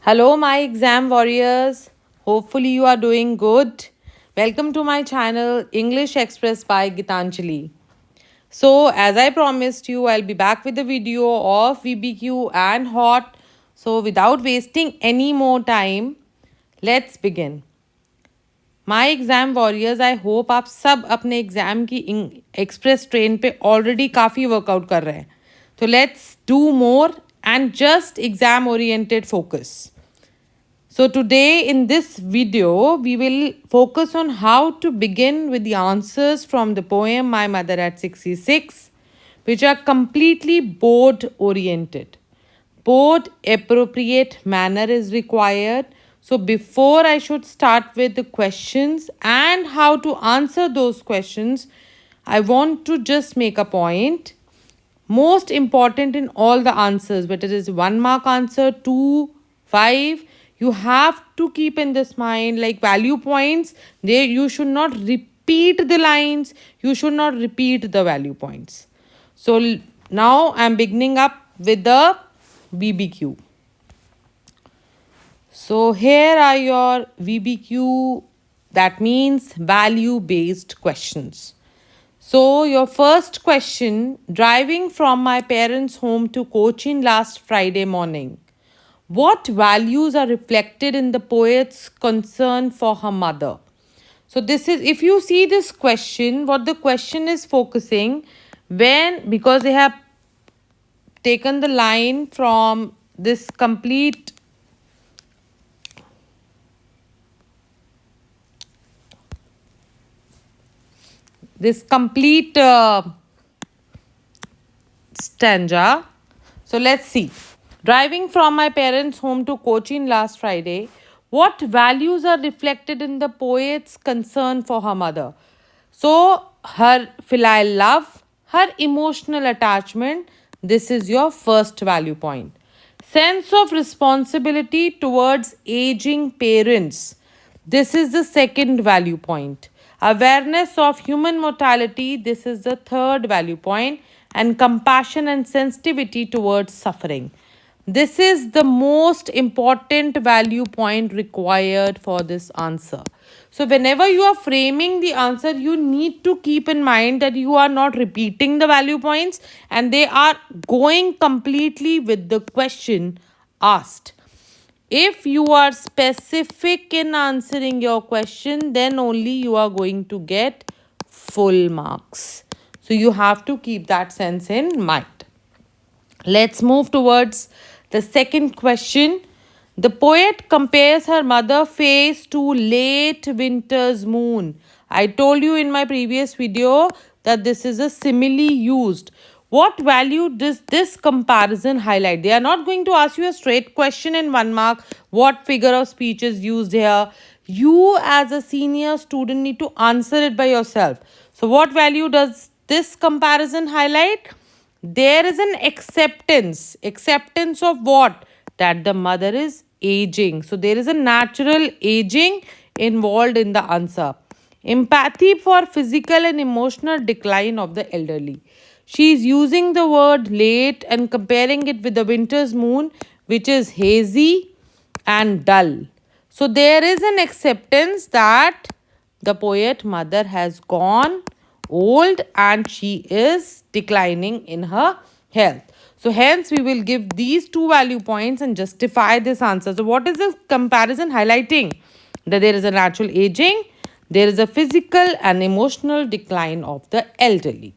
Hello, my exam warriors. Hopefully, you are doing good. Welcome to my channel, English Express by Gitanjali. So, as I promised you, I'll be back with a video of VBQ and HOT. So, without wasting any more time, let's begin. My exam warriors I hope आप सब अपने exam की express train पे already काफ़ी workout कर रहे हैं तो let's do more and just exam oriented focus. So today in this video, we will focus on how to begin with the answers from the poem My Mother at 66, which are completely board oriented. Board appropriate manner is required. So before I should start with the questions and how to answer those questions, I want to just make a point. Most important in all the answers, whether it is 1 mark answer, 2, 5, you have to keep in this mind like value points. There you should not repeat the lines. You should not repeat the value points. So now I'm beginning up with the VBQ. So here are your VBQ, that means value based questions. So your first question, driving from my parents' home to Cochin last Friday morning. What values are reflected in the poet's concern for her mother? So this is, if you see this question, what the question is focusing because they have taken the line from this complete stanza. So let's see. Driving from my parents' home to Cochin last Friday, what values are reflected in the poet's concern for her mother? So, her filial love, her emotional attachment, this is your first value point. Sense of responsibility towards aging parents, this is the second value point. Awareness of human mortality, this is the third value point. And compassion and sensitivity towards suffering. This is the most important value point required for this answer. So whenever you are framing the answer, you need to keep in mind that you are not repeating the value points and they are going completely with the question asked. If you are specific in answering your question, then only you are going to get full marks. So you have to keep that sense in mind. Let's move towards the second question. The poet compares her mother face to late winter's moon. I told you in my previous video that this is a simile used. What value does this comparison highlight? They are not going to ask you a straight question in 1 mark. What figure of speech is used here? You as a senior student need to answer it by yourself. So what value does this comparison highlight? There is an acceptance. Acceptance of what? That the mother is aging. So there is a natural aging involved in the answer. Empathy for physical and emotional decline of the elderly. She is using the word late and comparing it with the winter's moon, which is hazy and dull. So there is an acceptance that the poet mother has gone old and she is declining in her health. So hence we will give these two value points and justify this answer. So what is this comparison highlighting? That there is a natural aging, there is a physical and emotional decline of the elderly.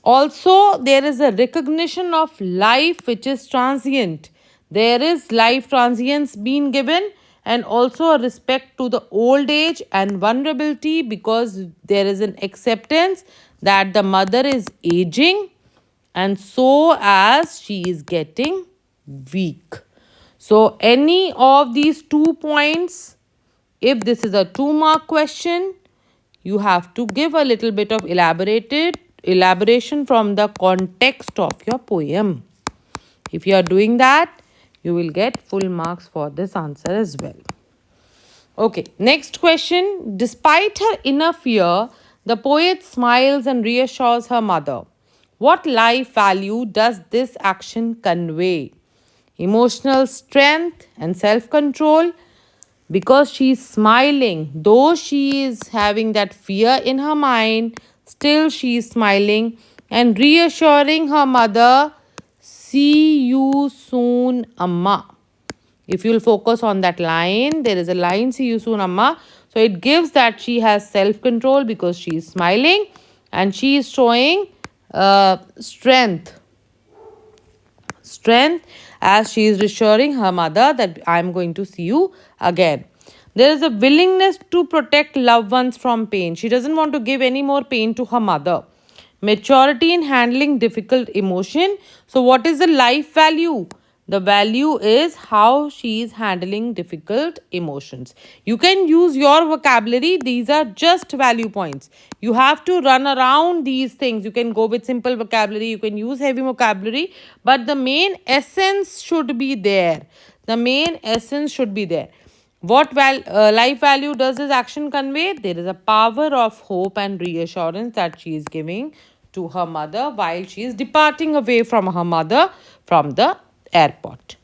Also, there is a recognition of life which is transient. There is life transience being given and also a respect to the old age and vulnerability because there is an acceptance that the mother is aging and so as she is getting weak. So any of these 2 points, if this is a 2 mark question, you have to give a little bit of elaboration from the context of your poem. If you are doing that, you will get full marks for this answer as well. Okay, next question. Despite her inner fear, the poet smiles and reassures her mother. What life value does this action convey? emotional strength and self-control, because she's smiling. Though she is having that fear in her mind, still she is smiling and reassuring her mother, see you soon, Amma. If you'll focus on that line, there is a line, see you soon, Amma. So it gives that she has self-control because she is smiling and she is showing strength. Strength, as she is reassuring her mother that I am going to see you again. There is a willingness to protect loved ones from pain. She doesn't want to give any more pain to her mother. Maturity in handling difficult emotion. So what is the life value? The value is how she is handling difficult emotions. You can use your vocabulary. These are just value points. You have to run around these things. You can go with simple vocabulary. You can use heavy vocabulary. But the main essence should be there. The main essence should be there. What life value does this action convey? There is a power of hope and reassurance that she is giving to her mother while she is departing away from her mother from the airport.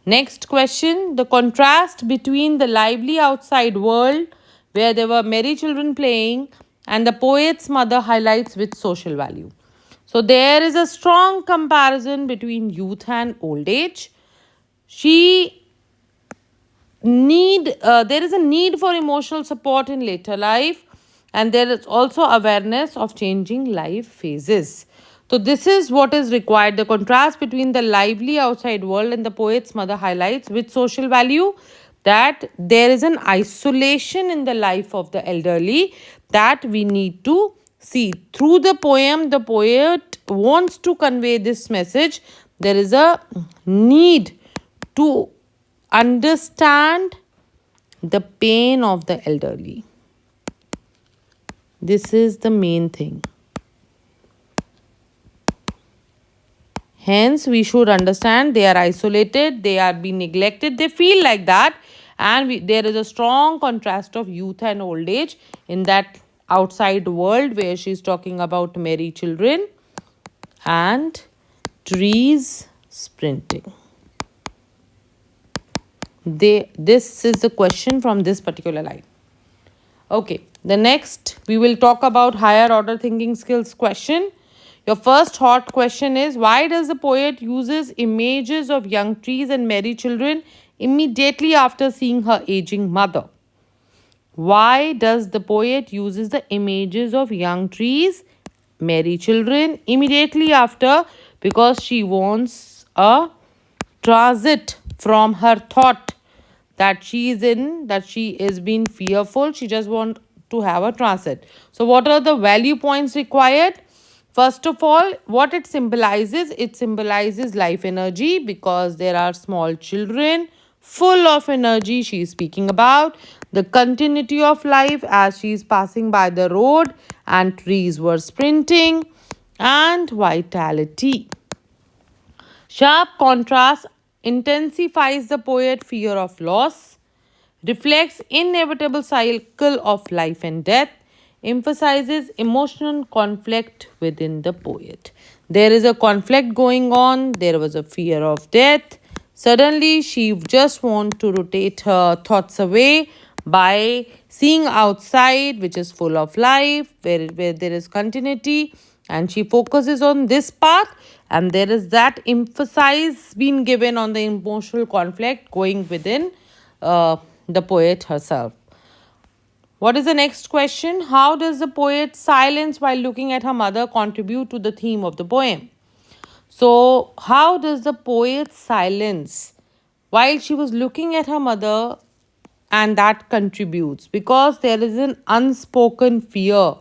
Next question. The contrast between the lively outside world where there were merry children playing and the poet's mother highlights with social value. So there is a strong comparison between youth and old age. There is a need for emotional support in later life, and there is also awareness of changing life phases. So this is what is required. The contrast between the lively outside world and the poet's mother highlights with social value that there is an isolation in the life of the elderly that we need to see. Through the poem, the poet wants to convey this message. There is a need to understand the pain of the elderly. This is the main thing. Hence, we should understand they are isolated, they are being neglected, they feel like that. And there is a strong contrast of youth and old age in that outside world where she's talking about merry children and trees sprinting. This is the question from this particular line. Okay, the next we will talk about higher order thinking skills question. Your first hot question is, why does the poet uses images of young trees and merry children immediately after seeing her aging mother? Why does the poet uses the images of young trees, merry children immediately after? Because she wants a transit from her thought that she is in, that she is being fearful. She just want to have a transit. So what are the value points required? First of all, what it symbolizes life energy, because there are small children full of energy she is speaking about. The continuity of life as she is passing by the road and trees were sprinting, and vitality. Sharp contrast intensifies the poet's fear of loss, reflects inevitable cycle of life and death, emphasizes emotional conflict within the poet. There is a conflict going on, there was a fear of death. Suddenly, she just wants to rotate her thoughts away by seeing outside, which is full of life, where there is continuity, and she focuses on this path, and there is that emphasis being given on the emotional conflict going within the poet herself. What is the next question? How does the poet's silence while looking at her mother contribute to the theme of the poem? So, how does the poet's silence while she was looking at her mother, and that contributes? Because there is an unspoken fear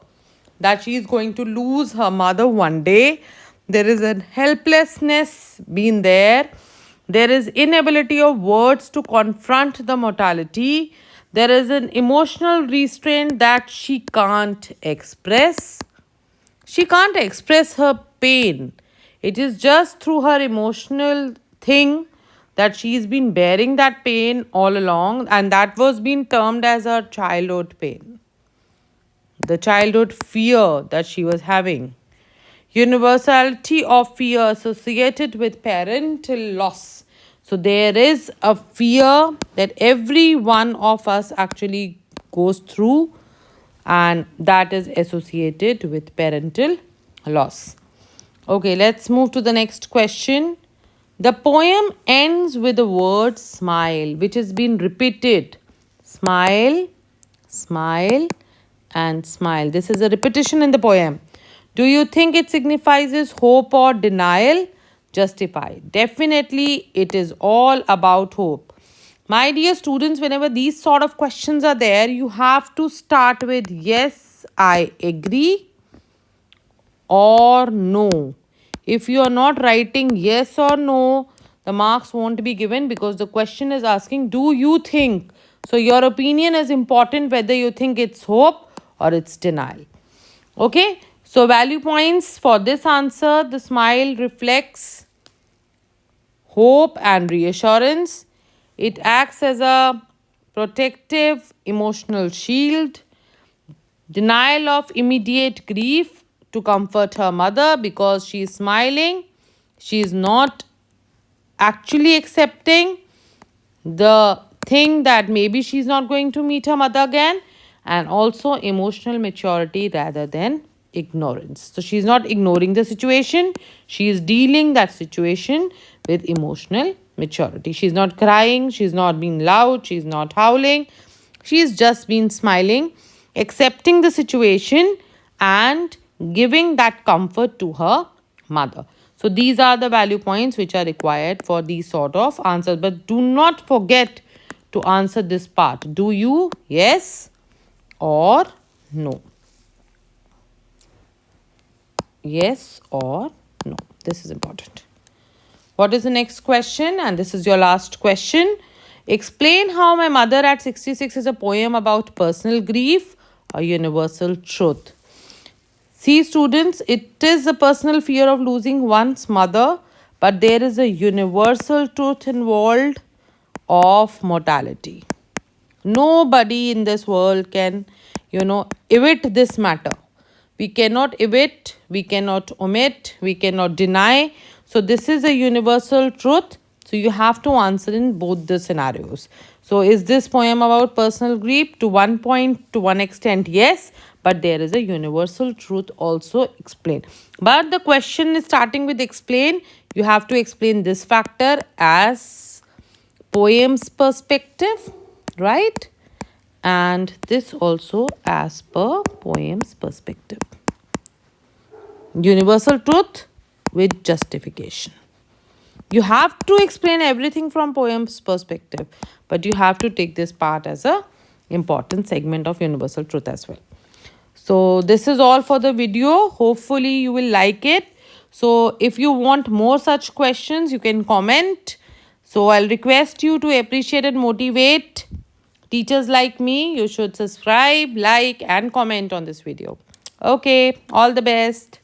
that she is going to lose her mother one day. There is a helplessness being there. There is inability of words to confront the mortality. There is an emotional restraint that she can't express. She can't express her pain. It is just through her emotional thing that she's been bearing that pain all along, and that was being termed as her childhood pain. The childhood fear that she was having. Universality of fear associated with parental loss. So there is a fear that every one of us actually goes through, and that is associated with parental loss. Okay, let's move to the next question. The poem ends with the word smile, which has been repeated. Smile, smile, and smile. This is a repetition in the poem. Do you think it signifies hope or denial? Justify. Definitely, it is all about hope. My dear students, whenever these sort of questions are there, you have to start with yes, I agree, or no. If you are not writing yes or no, the marks won't be given because the question is asking, do you think? So your opinion is important whether you think it's hope or it's denial. Okay, so value points for this answer. The smile reflects hope and reassurance. It acts as a protective emotional shield. Denial of immediate grief to comfort her mother because she is smiling. She is not actually accepting the thing that maybe she's not going to meet her mother again, and also emotional maturity rather than ignorance. So she's not ignoring the situation, she is dealing that situation with emotional maturity. She's not crying, she's not being loud, she's not howling, she's just been smiling, accepting the situation and giving that comfort to her mother. So these are the value points which are required for these sort of answers. But do not forget to answer this part. Do you? Yes or no? Yes or no? This is important. What is the next question? And this is your last question. Explain how My Mother at 66 is a poem about personal grief, a universal truth. See, students, it is a personal fear of losing one's mother, but there is a universal truth involved of mortality. Nobody in this world can, evade this matter. We cannot evade, we cannot omit, we cannot deny. So, this is a universal truth. So, you have to answer in both the scenarios. So, is this poem about personal grief? To one point, to one extent, yes. But there is a universal truth also explained. But the question is starting with explain. You have to explain this factor as poem's perspective, right? And this also as per poem's perspective. Universal truth with justification. You have to explain everything from poem's perspective, but you have to take this part as a important segment of universal truth as well. So this is all for the video. Hopefully you will like it. So if you want more such questions, you can comment. So I'll request you to appreciate and motivate teachers like me. You should subscribe, like and comment on this video. Okay, all the best.